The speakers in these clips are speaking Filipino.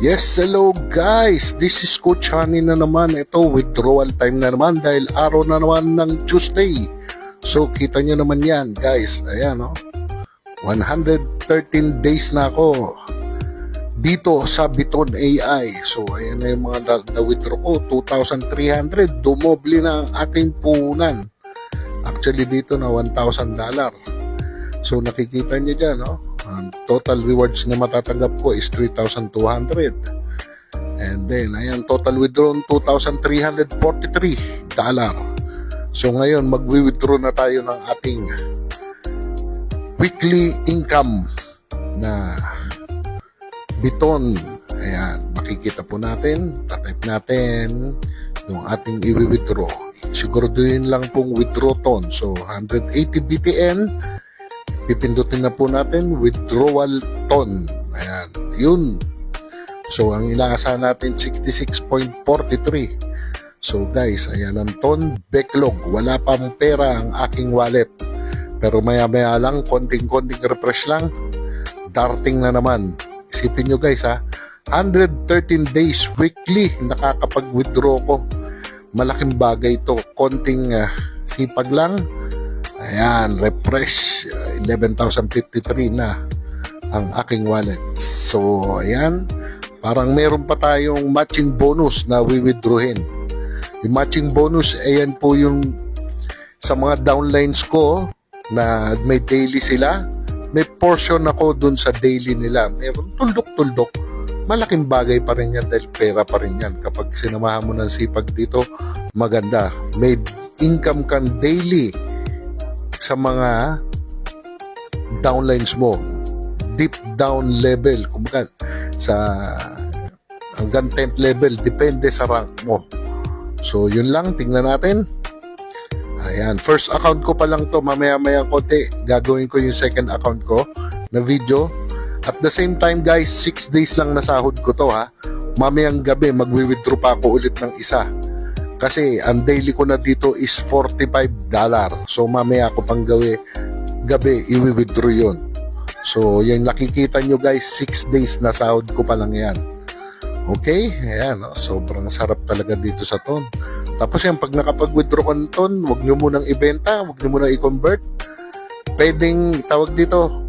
Yes, hello guys! This is Coach Honey na naman. Ito, withdrawal time na naman dahil araw na naman ng Tuesday. So, kita nyo naman yan guys. Ayan, 113 days na ako dito sa Biton AI. So, ayan na yung mga na-withdraw ko. 2,300. Dumoble na ang ating puhunan. Actually, dito na $1,000. So, nakikita nyo dyan, ang total rewards na matatanggap ko is 3,200. And then, ayan, total withdrawn $2,343. So, ngayon, mag-withdraw na tayo ng ating weekly income na Biton. Ayan, makikita po natin, tatype natin yung ating i-withdraw. Siguraduhin lang pong withdraw ton. So, 180 BTN. Pipindutin na po natin withdrawal ton. Ayan, yun. So, ang inaasahan natin 66.43. So, guys, ayan ang ton backlog. Wala pang pera ang aking wallet. Pero maya-maya lang, konting-konting refresh lang, darting na naman. Isipin nyo guys 113 days weekly nakakapag-withdraw ko. Malaking bagay ito. Konting sipag lang. Ayan, refresh, 11,053 na ang aking wallet. So, ayan, parang meron pa tayong matching bonus na withdrawin. Yung matching bonus, ayan po yung sa mga downlines ko na may daily sila. May portion ako dun sa daily nila. Meron tuldok-tuldok. Malaking bagay pa rin yan dahil pera pa rin yan. Kapag sinamahan mo ng sipag dito, maganda. May income kang daily sa mga downlines mo, deep down level, kumbaga sa hanggang 10th level, depende sa rank mo. So yun lang, tingnan natin. Ayan, first account ko pa lang to, mamaya-maya konti gagawin ko yung second account ko na video. At the same time guys, 6 days lang nasahod ko to mamayang gabi magwi-withdraw pa ako ulit ng isa. Kasi ang daily ko na dito is $45. So mamaya ako pang gabi i-withdraw yun. So yan nakikita nyo guys, 6 days na sahod ko pa lang yan. Okay, ayan, sobrang sarap talaga dito sa ton. Tapos yan, pag nakapag-withdraw ko ng ton, huwag nyo munang ibenta, huwag nyo munang i-convert. Pwedeng tawag dito,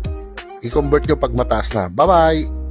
i-convert nyo pag mataas na. Bye bye!